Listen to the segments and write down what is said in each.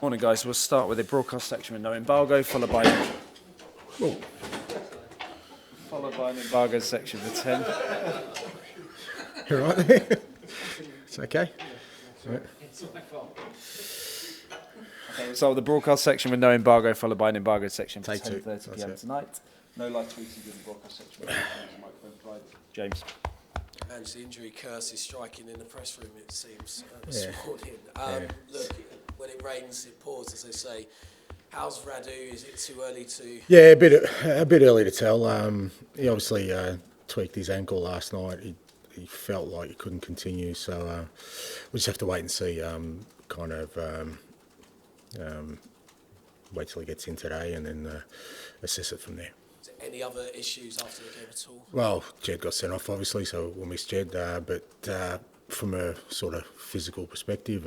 Morning, guys. We'll start with the broadcast section with no embargo, followed by an embargoed section for 10. You're right there. It's okay. Right. Okay, so the broadcast section with no embargo, followed by an embargoed section for 10:30 p.m. tonight. No live tweeting in the broadcast section. James. And the injury curse is striking in the press room, it seems, this morning. Look, when it rains, it pours, as they say. How's Radu? Is it too early to... Yeah, a bit early to tell. He obviously tweaked his ankle last night. He felt like he couldn't continue, so we just have to wait and see. Wait till he gets in today and then assess it from there. Any other issues after the game at all? Well, Jed got sent off, obviously, so we'll miss Jed. But from a sort of physical perspective,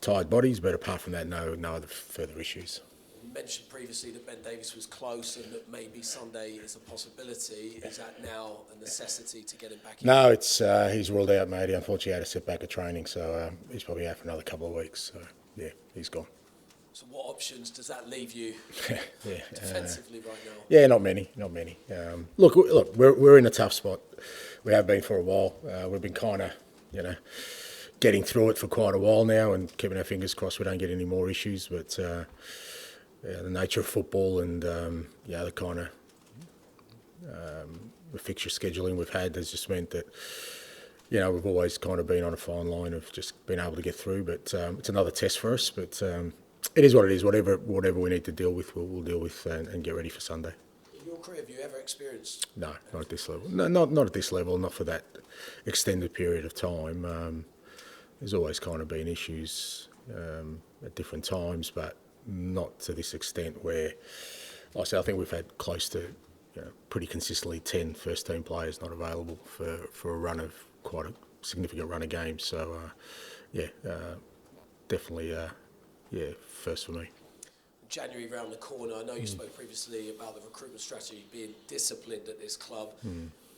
tired bodies. But apart from that, no other further issues. You mentioned previously that Ben Davies was close and that maybe Sunday is a possibility. Is that now a necessity to get him back in? No, it's he's ruled out, mate. He unfortunately had a setback of training, so he's probably out for another couple of weeks. So, yeah, he's gone. So what options does that leave you defensively right now? Yeah, not many. Look, we're in a tough spot. We have been for a while. We've been kind of, getting through it for quite a while now and keeping our fingers crossed we don't get any more issues. But the nature of football and the kind of the fixture scheduling we've had has just meant that we've always kind of been on a fine line of just being able to get through. But it's another test for us. But it is what it is. Whatever we need to deal with, we'll deal with and get ready for Sunday. In your career, have you ever experienced? No, not at this level. No, not at this level. Not for that extended period of time. There's always kind of been issues at different times, but not to this extent where, like I say, I think we've had close to pretty consistently 10 first-team players not available for a run of quite a significant run of games. So, definitely, first for me. January round the corner. I know you spoke previously about the recruitment strategy being disciplined at this club.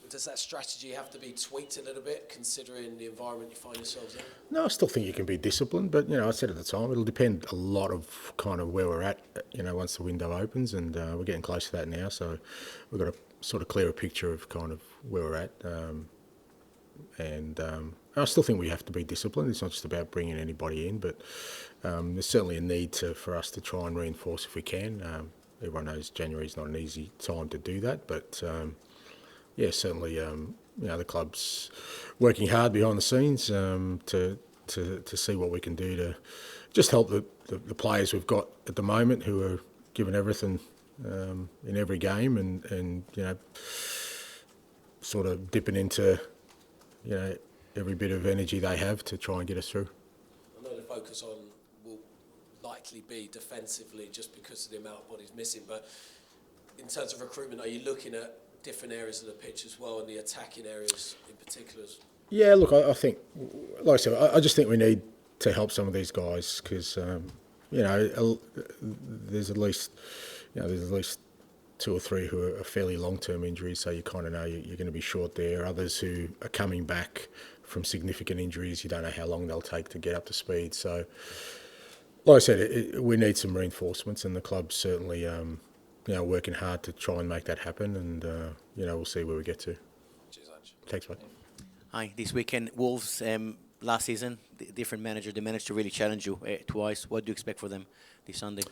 Does that strategy have to be tweaked a little bit, considering the environment you find yourselves in? No, I still think you can be disciplined, but I said at the time it'll depend a lot of kind of where we're at. Once the window opens, and we're getting close to that now, so we've got a sort of clearer picture of kind of where we're at. I still think we have to be disciplined. It's not just about bringing anybody in, but there's certainly a need for us to try and reinforce if we can. Everyone knows January is not an easy time to do that, but certainly the club's working hard behind the scenes to see what we can do to just help the players we've got at the moment who are giving everything in every game and sort of dipping into every bit of energy they have to try and get us through. I know the focus will likely be defensively just because of the amount of bodies missing, but in terms of recruitment, are you looking at different areas of the pitch as well, and the attacking areas in particular? Yeah, look, I think, like I said, I just think we need to help some of these guys because, there's at least 2 or 3 who are fairly long-term injuries, so you kind of know you're going to be short there. Others who are coming back from significant injuries, you don't know how long they'll take to get up to speed. So, like I said, we need some reinforcements, and the club's certainly working hard to try and make that happen, and we'll see where we get to. Cheers, Ange. Thanks, mate. Hi, this weekend, Wolves, last season, different manager, they managed to really challenge you twice. What do you expect for them this Sunday?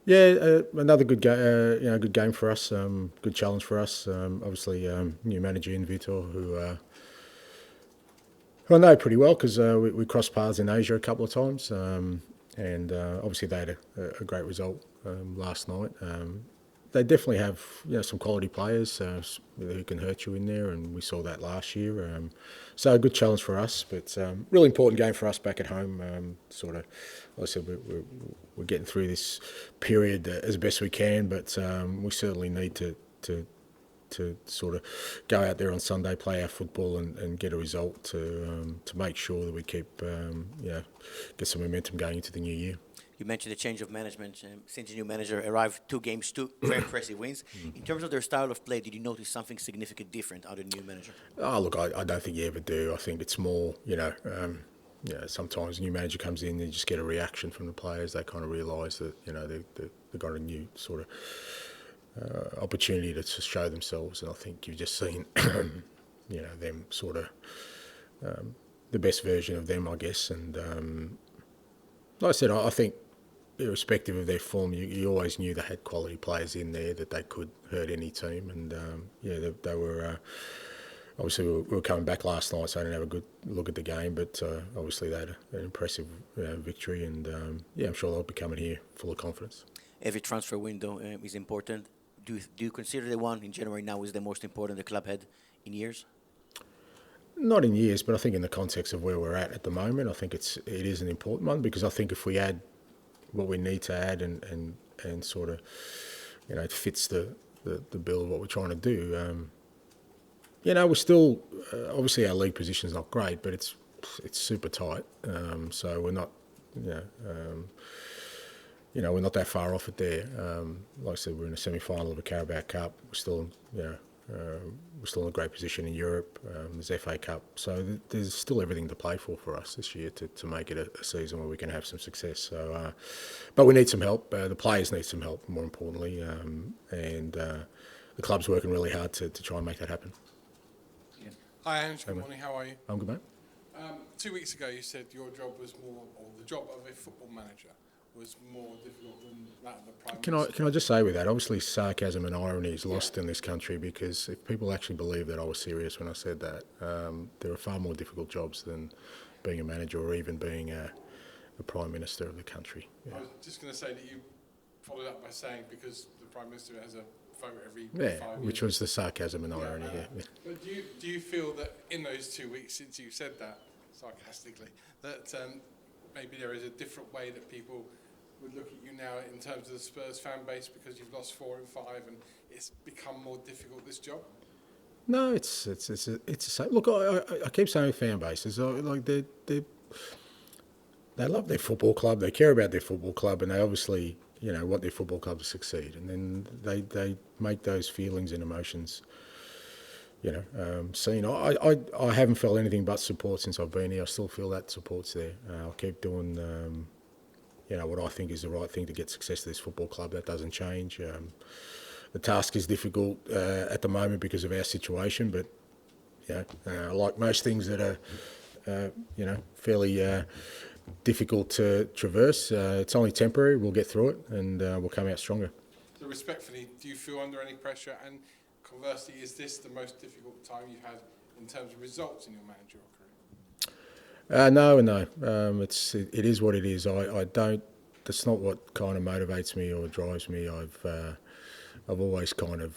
Yeah, another good game. Good game for us. Good challenge for us. Obviously, new manager in Vitor, who I know pretty well because we crossed paths in Asia a couple of times, and obviously they had a great result last night. They definitely have some quality players who can hurt you in there, and we saw that last year. So a good challenge for us, but really important game for us back at home. Sort of, like I said, we're getting through this period as best we can, but we certainly need to sort of go out there on Sunday, play our football, and get a result to make sure that we keep get some momentum going into the new year. You mentioned the change of management. Since the new manager arrived, 2 games, 2 very impressive wins. In terms of their style of play, did you notice something significant different under the new manager? Oh, look, I don't think you ever do. I think it's more, sometimes a new manager comes in and you just get a reaction from the players. They kind of realise that they've got a new sort of opportunity to show themselves, and I think you've just seen them sort of the best version of them, I guess. And like I said, I think irrespective of their form, you always knew they had quality players in there that they could hurt any team. And they were obviously we were coming back last night, so I didn't have a good look at the game. But obviously they had an impressive victory, and I'm sure they'll be coming here full of confidence. Every transfer window is important. Do you consider the one in January now is the most important the club had in years? Not in years, but I think in the context of where we're at the moment, I think it is an important one, because I think if we add what we need to add and sort of, it fits the bill of what we're trying to do. We're still obviously our league position is not great, but it's super tight. So we're not, we're not that far off it there. Like I said, we're in a semi-final of a Carabao Cup. We're still, we're still in a great position in Europe. There's FA Cup, so there's still everything to play for us this year to make it a season where we can have some success. So, but we need some help. The players need some help, more importantly, and the club's working really hard to try and make that happen. Yeah. Hi, Ange. Good morning. How are you? I'm good, mate. 2 weeks ago, you said your job was more, or the job of a football manager was more difficult than that of the Prime Minister. Can I just say with that, obviously sarcasm and irony is lost in this country, because if people actually believe that I was serious when I said that, there are far more difficult jobs than being a manager or even being the Prime Minister of the country. Yeah. I was just going to say that you followed up by saying because the Prime Minister has a vote every 5 years. Which was the sarcasm and irony. But do you feel that in those 2 weeks since you said that, sarcastically, that maybe there is a different way that people would look at you now in terms of the Spurs fan base, because you've lost 4 and 5 and it's become more difficult, this job? No, it's the same. Look, I keep saying fan bases, like they love their football club, they care about their football club, and they obviously want their football club to succeed, and then they make those feelings and emotions seen. I haven't felt anything but support since I've been here. I still feel that support's there. I'll keep doing what I think is the right thing to get success to this football club. That doesn't change. The task is difficult at the moment because of our situation, but like most things that are fairly difficult to traverse, it's only temporary. We'll get through it, and we'll come out stronger. So respectfully, do you feel under any pressure? And conversely, is this the most difficult time you've had in terms of results in your managerial career? No. It is what it is. I don't. That's not what kind of motivates me or drives me. I've always kind of,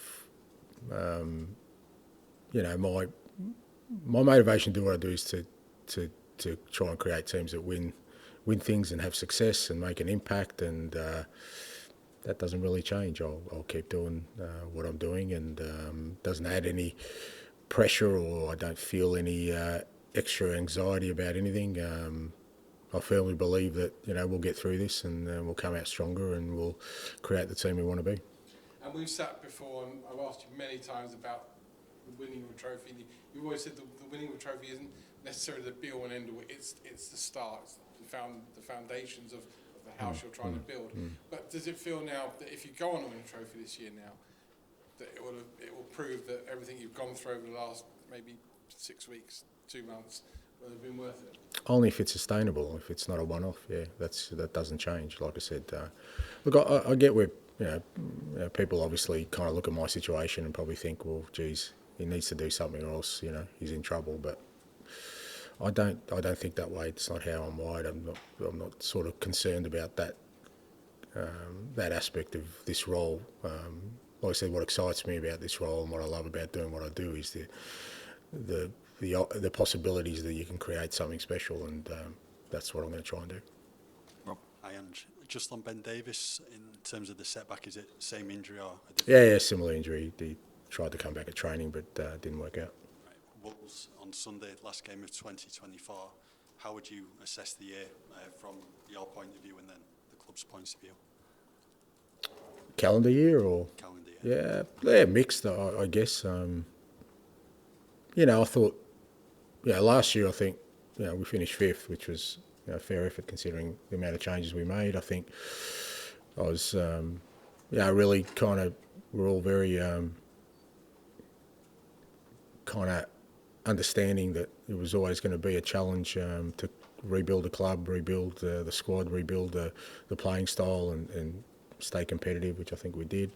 my motivation to do what I do is to try and create teams that win things and have success and make an impact, and that doesn't really change. I'll keep doing what I'm doing, and doesn't add any pressure, or I don't feel any extra anxiety about anything. I firmly believe that we'll get through this, and we'll come out stronger, and we'll create the team we want to be. And we've sat before, and I've asked you many times about the winning of a trophy. And you've always said the winning of a trophy isn't necessarily the be-all and end-all. It's the start, it's the foundations of the house you're trying to build. But does it feel now that if you go on to win a trophy this year now, that it will prove that everything you've gone through over the last maybe 6 weeks, 2 months, will have been worth it? Only if it's sustainable. If it's not a one-off, that doesn't change. Like I said, look, I get where people obviously kind of look at my situation and probably think, well, geez, he needs to do something or else he's in trouble. But I don't think that way. It's not how I'm wired. I'm not sort of concerned about that that aspect of this role. Like I said, what excites me about this role and what I love about doing what I do is the possibilities that you can create something special, and that's what I'm going to try and do. Rob. Hi, Ange. Just on Ben Davies, in terms of the setback, is it same injury or a different? Yeah, similar injury. He tried to come back at training, but didn't work out. Right. Wolves on Sunday, last game of 2024. How would you assess the year from your point of view and then the club's point of view? Calendar year or? Calendar year. Yeah, mixed, I guess. I thought, last year I think we finished fifth, which was a fair effort considering the amount of changes we made. I think I was, really kind of, we're all very kind of understanding that it was always going to be a challenge to rebuild the club, rebuild the squad, rebuild the playing style, and stay competitive, which I think we did.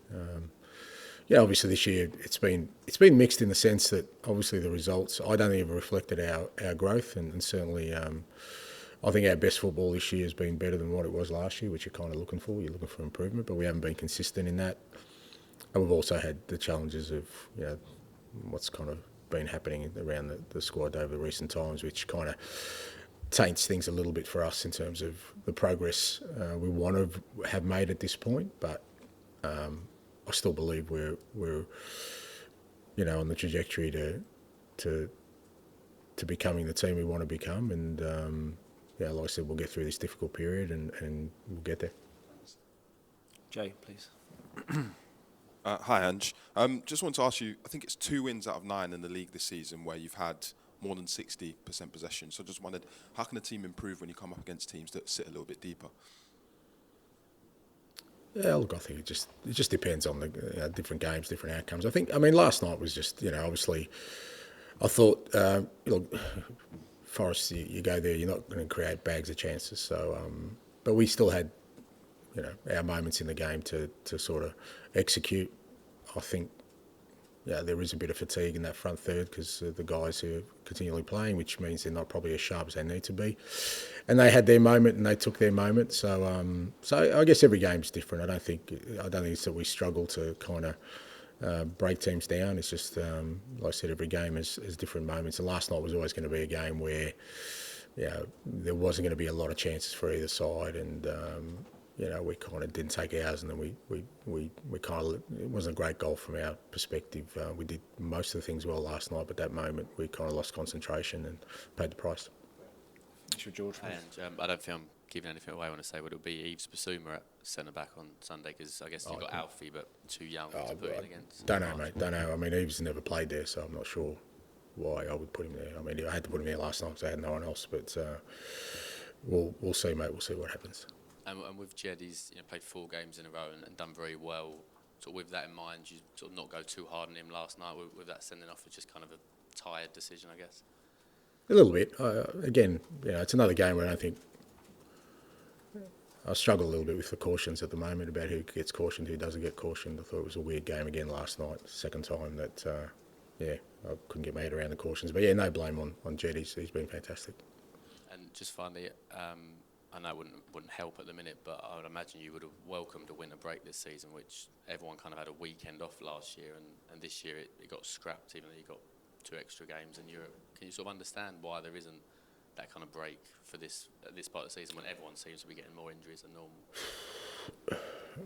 Obviously this year it's been mixed in the sense that obviously the results I don't think have reflected our growth, and certainly I think our best football this year has been better than what it was last year, which you're kind of looking for. You're looking for improvement, but we haven't been consistent in that. And we've also had the challenges of what's kind of been happening around the squad over the recent times, which kind of taints things a little bit for us in terms of the progress we want to have made at this point. But I still believe we're on the trajectory to becoming the team we want to become, and like I said, we'll get through this difficult period and we'll get there. Jay, please. Hi, Ange. Just want to ask you, I think it's 2 wins out of 9 in the league this season where you've had more than 60% possession. So I just wondered, how can a team improve when you come up against teams that sit a little bit deeper? Yeah, look, I think it just depends on the different games, different outcomes. I mean, last night was just, obviously, I thought, look, Forest, you go there, you're not going to create bags of chances. So, but we still had, our moments in the game to sort of execute. I think, there is a bit of fatigue in that front third because the guys who are continually playing, which means they're not probably as sharp as they need to be. And they had their moment and they took their moment. So, so I guess every game's different. I don't think it's that we struggle to kind of break teams down. It's just, like I said, every game has different moments. And last night was always going to be a game where, there wasn't going to be a lot of chances for either side, and we kind of didn't take ours, and then we kind of, it wasn't a great goal from our perspective. We did most of the things well last night, but that moment we kind of lost concentration and paid the price. Sure, George. And I don't think I'm giving anything away when I say would it be Yves Bissouma at centre back on Sunday, because I guess you've got Alfie, but too young to put in against. Don't know, mate. Don't know. I mean, Yves never played there, so I'm not sure why I would put him there. I mean, I had to put him there last night because I had no one else, but we'll see, mate. We'll see what happens. And with Jed, he's played 4 games in a row and done very well. So with that in mind, you sort of not go too hard on him last night with that sending off. It's just kind of a tired decision, I guess. A little bit. Again, it's another game where I don't think I struggle a little bit with the cautions at the moment about who gets cautioned, who doesn't get cautioned. I thought it was a weird game again last night, second time that, I couldn't get my head around the cautions. But no blame on Jed. He's been fantastic. And just finally, I know it wouldn't help at the minute, but I would imagine you would have welcomed a winter break this season, which everyone kind of had a weekend off last year, and this year it got scrapped, even though you got 2 extra games in Europe. Can you sort of understand why there isn't that kind of break for this part of the season when everyone seems to be getting more injuries than normal?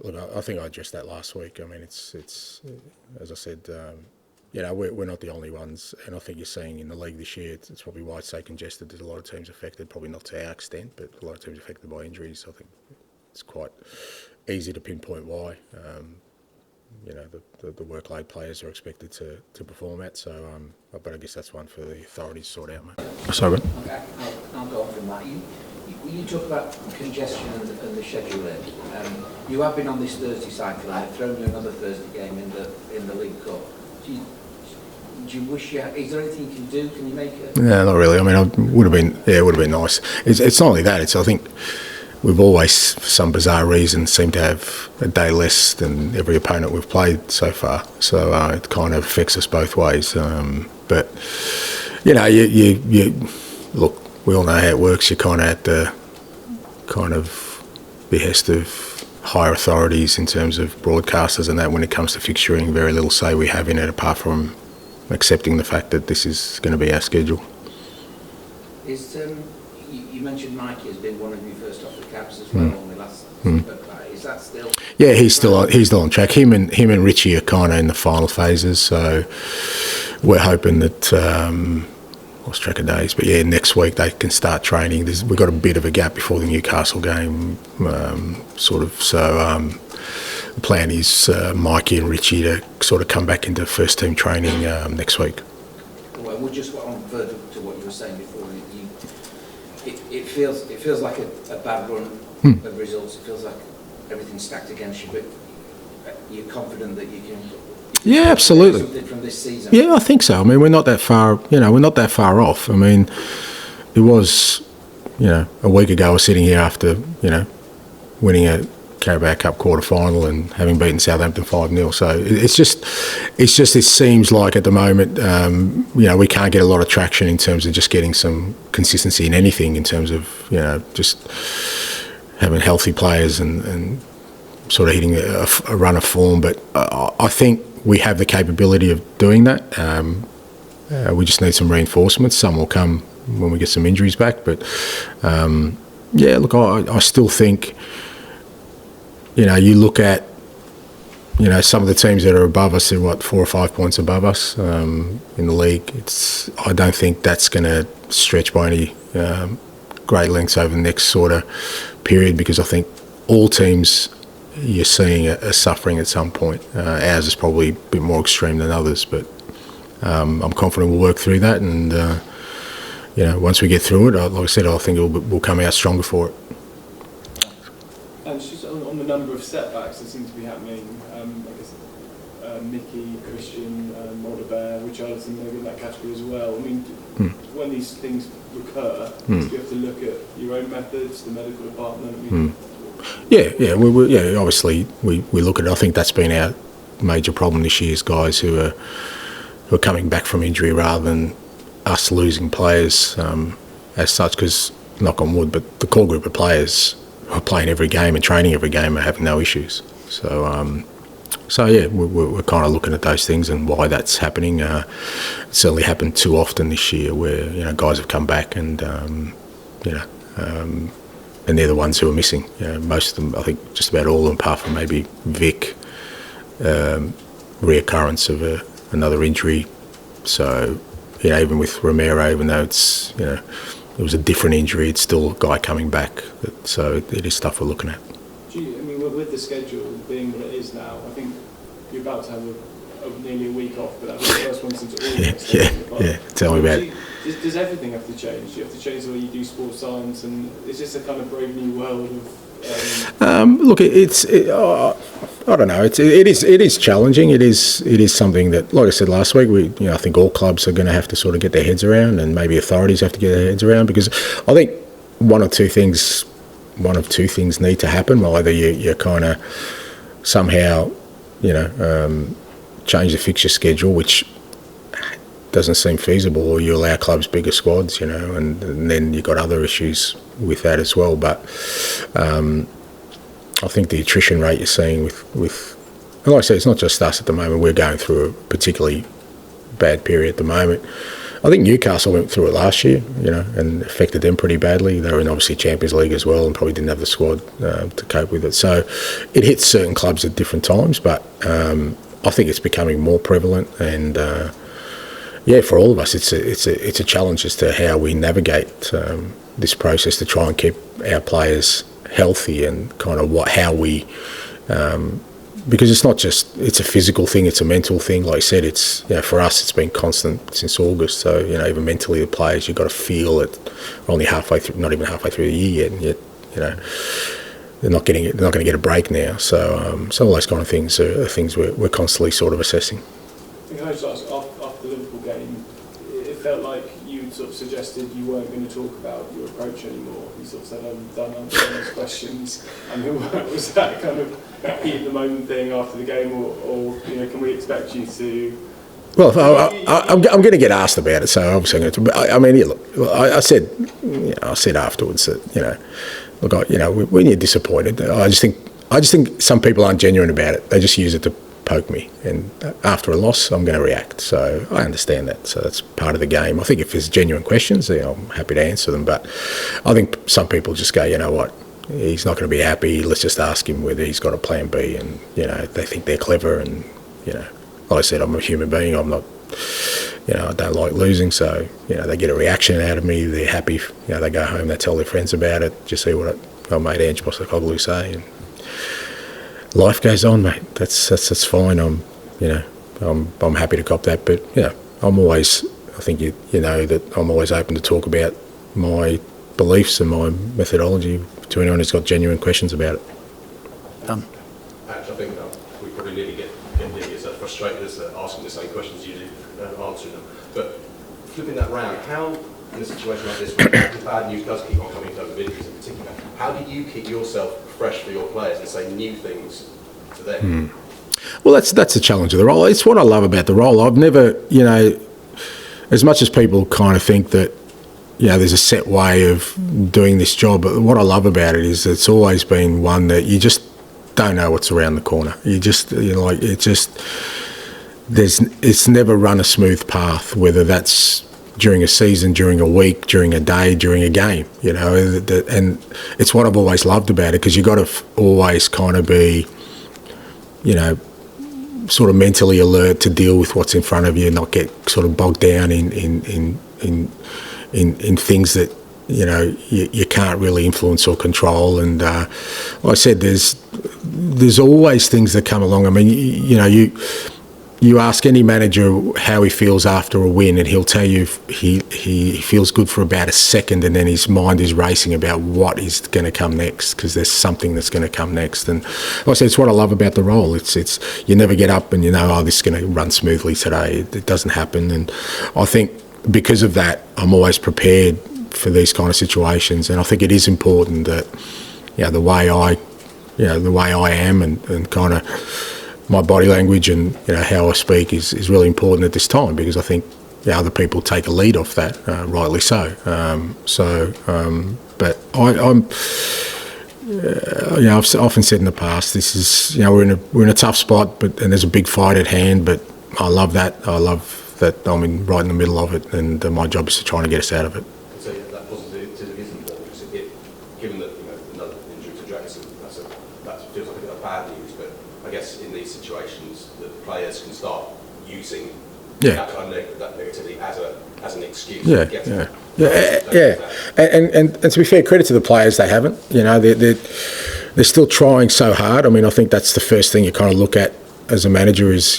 Look, I think I addressed that last week. I mean, it's as I said, we're not the only ones, and I think you're seeing in the league this year, it's probably why it's so congested. There's a lot of teams affected, probably not to our extent, but a lot of teams affected by injuries. I think it's quite easy to pinpoint why. The workload players are expected to perform at. So, but I guess that's one for the authorities to sort out, mate. Sorry. Okay, I'll go on from that. You talk about congestion and the schedule there. You have been on this Thursday cycle, and they've thrown you another Thursday game in the League Cup. Do you wish you? Is there anything you can do? Can you make it? No, not really. I mean, it would have been nice. It's not only that. I think we've always, for some bizarre reason, seemed to have a day less than every opponent we've played so far. So it kind of affects us both ways. But you look. We all know how it works. You're kind of at the kind of behest of higher authorities in terms of broadcasters and that. When it comes to fixturing, very little say we have in it apart from accepting the fact that this is going to be our schedule. You mentioned Mikey has been one of your first off the caps as well on the last. Is that still? Yeah, he's still on track. Him and Richie are kind of in the final phases, so we're hoping that lost track of days, but next week they can start training. We've got a bit of a gap before the Newcastle game, So the plan is Mikey and Richie to sort of come back into first team training next week. Well, we'll just on further to what you were saying before. feels like a bad run of results. It feels like everything's stacked against you, but you're confident that you can. Yeah, absolutely. Something from this season. Yeah, I think so. I mean, we're not that far. We're not that far off. I mean, it was, a week ago I was sitting here after, winning a Carabao Cup quarter final and having beaten Southampton 5-0. So it seems like at the moment, we can't get a lot of traction in terms of just getting some consistency in anything in terms of, just having healthy players and sort of hitting a run of form. But I think we have the capability of doing that. We just need some reinforcements. Some will come when we get some injuries back. But, look, I still think, you look at, some of the teams that are above us, they're 4 or 5 points above us in the league. I don't think that's going to stretch by any great lengths over the next sort of period, because I think all teams you're seeing are suffering at some point. Ours is probably a bit more extreme than others, but I'm confident we'll work through that. And, once we get through it, like I said, I think we'll come out stronger for it. And just on the number of setbacks that seem to be happening, I guess Mickey, Christian, Moldabear, Richarlison, maybe in that category as well. I mean, when these things recur, do you have to look at your own methods, the medical department? I mean, obviously we look at it. I think that's been our major problem this year, is guys who are coming back from injury rather than us losing players as such, because, knock on wood, but the core group of players who are playing every game and training every game are having no issues. So we're kind of looking at those things and why that's happening. It certainly happened too often this year where, guys have come back and, and they're the ones who are missing. Most of them, I think just about all of them, apart from maybe Vic, reoccurrence of another injury. So, even with Romero, even though it's, it was a different injury, it's still a guy coming back. So it is stuff we're looking at. With the schedule being what it is now, I think you're about to have nearly a week off, but that's the first one since August. Yeah. Tell me about it. Does everything have to change? Do you have to change the way you do sports science, and it's just a kind of brave new world of? Look, I don't know. It is challenging. It is something that, like I said last week, I think all clubs are going to have to sort of get their heads around, and maybe authorities have to get their heads around, because I think one of two things need to happen. Either you kind of somehow, change the fixture schedule, which doesn't seem feasible, or you allow clubs bigger squads, and then you've got other issues with that as well. But I think the attrition rate you're seeing with and like I said, it's not just us at the moment. We're going through a particularly bad period at the moment. I think Newcastle went through it last year, and affected them pretty badly. They were in obviously Champions League as well and probably didn't have the squad to cope with it. So it hits certain clubs at different times, but I think it's becoming more prevalent. And for all of us, it's a challenge as to how we navigate this process to try and keep our players healthy, and kind of how we. Because it's not just, it's a physical thing, it's a mental thing. Like I said, it's, for us, it's been constant since August. So, even mentally, the players, you've got to feel it. We're only halfway through, not even halfway through the year yet, and yet, they're not going to get a break now. So, all those kind of things are things we're constantly sort of assessing. Can I just ask, after the Liverpool game, it felt like you sort of suggested you weren't going to talk about your approach anymore. You sort of said, I'm done answering those questions. I mean, was that kind of heat of the moment thing after the game, or can we expect you to? Well, I'm going to get asked about it, so obviously I'm going to. I mean, look, I said afterwards that look, when you're disappointed, I just think some people aren't genuine about it. They just use it to poke me, and after a loss, I'm going to react. So I understand that. So that's part of the game. I think if there's genuine questions, I'm happy to answer them. But I think some people just go, you know what? He's not going to be happy. Let's just ask him whether he's got a plan B. And, they think they're clever. And, like I said, I'm a human being. I'm not, I don't like losing. So, they get a reaction out of me. They're happy. They go home. They tell their friends about it. Just see what I made Ange Postecoglou say. And life goes on, mate. That's fine. I'm happy to cop that. But, I'm always, I think you know that I'm always open to talk about my beliefs and my methodology to anyone who's got genuine questions about it. Done. Actually, I think we probably nearly get as frustrated as asking the same questions you do and answering them. But flipping that round, how, in a situation like this, where the bad news does keep on coming in terms of injuries in particular, how do you keep yourself fresh for your players and say new things to them? Well, that's the challenge of the role. It's what I love about the role. I've never, as much as people kind of think that, there's a set way of doing this job, but what I love about it is it's always been one that you just don't know what's around the corner. You just, it's never run a smooth path, whether that's during a season, during a week, during a day, during a game, and it's what I've always loved about it, because you've got to always kind of be, sort of mentally alert to deal with what's in front of you, not get sort of bogged down in things that you can't really influence or control. And like I said, there's always things that come along. I mean, you ask any manager how he feels after a win, and he'll tell you he feels good for about a second, and then his mind is racing about what is going to come next, because there's something that's going to come next. And like I said, it's what I love about the role. It's you never get up and this is going to run smoothly today. It doesn't happen. And I think because of that, I'm always prepared for these kind of situations. And I think it is important that the way I am and kind of my body language and how I speak is really important at this time, because I think other people take a lead off that, rightly so. But I've often said in the past, this is we're in a tough spot, and there's a big fight at hand. But I love that. I love that I'm right in the middle of it, and my job is to try and get us out of it. So that positivity is important, because given that another injury to Jackson, that feels like a bit of bad news. But I guess in these situations, the players can start using that kind of that negativity as an excuse. And to be fair, credit to the players, they haven't. They're still trying so hard. I mean, I think that's the first thing you kind of look at as a manager is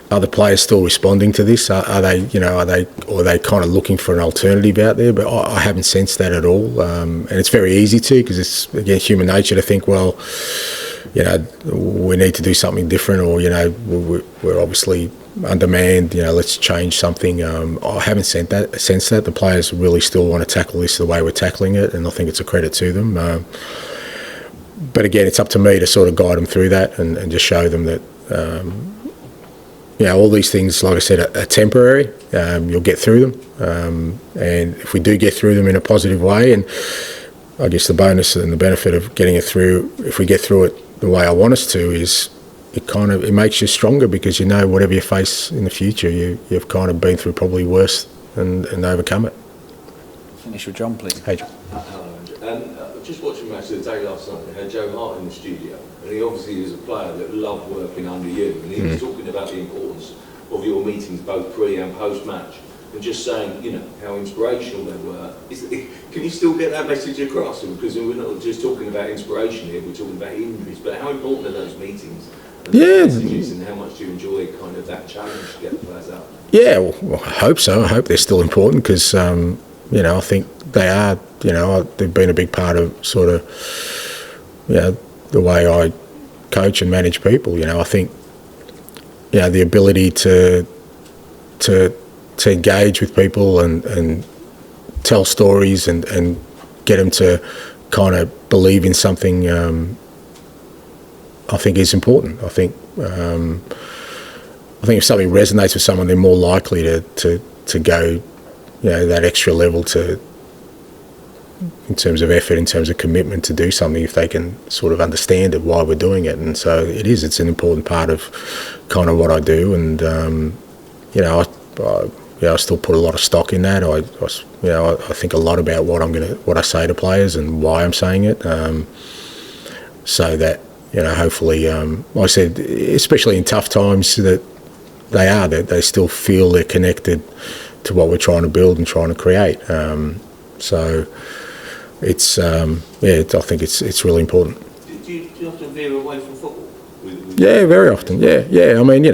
are the players still responding to this? Are they kind of looking for an alternative out there? But I haven't sensed that at all. And it's very easy to, because it's, again, human nature to think, well, we need to do something different, or, we're obviously undermanned, let's change something. I haven't sensed that. The players really still want to tackle this the way we're tackling it, and I think it's a credit to them. But again, it's up to me to sort of guide them through that and just show them that, all these things, like I said, are temporary. You'll get through them. And if we do get through them in a positive way, and I guess the bonus and the benefit of getting it through, if we get through it the way I want us to, is it makes you stronger, because whatever you face in the future, you've kind of been through probably worse and overcome it. Finish with John, please. Hey, John. Hello, Andrew. Just watching match of the day last night, we had Joe Hart in the studio, and he obviously is a player that loved working under you, and he was talking about the importance of your meetings both pre and post match, and just saying, how inspirational they were. Can you still get that message across? Because we're not just talking about inspiration here, we're talking about injuries, but how important are those meetings? And messages, and how much do you enjoy kind of that challenge to get the players out? Yeah, well, I hope so. I hope they're still important, because, I think they are, they've been a big part of sort of, the way I coach and manage people. I think, the ability to engage with people and tell stories and get them to kind of believe in something, I think is important. I think if something resonates with someone, they're more likely to go, that extra level in terms of effort, in terms of commitment to do something, if they can sort of understand it, why we're doing it. And so it's an important part of kind of what I do. And, I still put a lot of stock in that. I think a lot about what I say to players and why I'm saying it. So that, hopefully, like I said, especially in tough times, that they still feel they're connected to what we're trying to build and trying to create. So it's, I think it's really important. Do you often veer away from football? Yeah, very often. Yeah. I mean,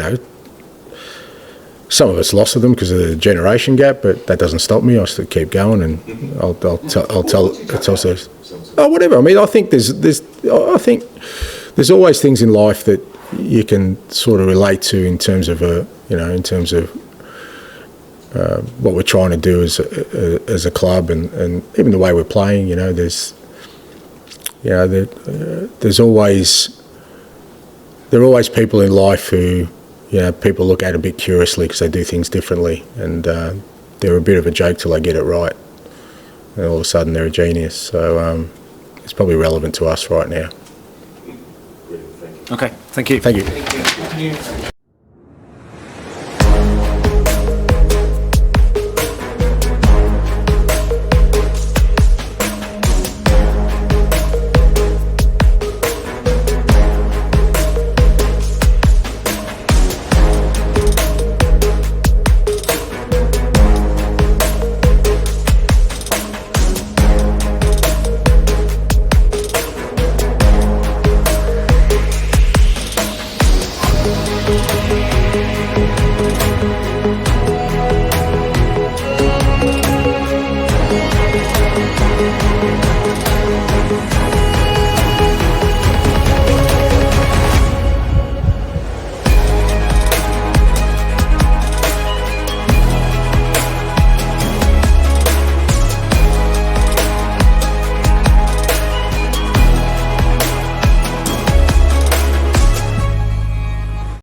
some of us lost to them because of the generation gap, but that doesn't stop me. I still keep going, and I'll tell us, oh, whatever. I mean, I think there's always things in life that you can sort of relate to in terms of what we're trying to do as a club, and even the way we're playing. There are always people in life who, people look at a bit curiously because they do things differently, and they're a bit of a joke till they get it right, and all of a sudden they're a genius. So it's probably relevant to us right now. Okay, thank you. Thank you. Thank you.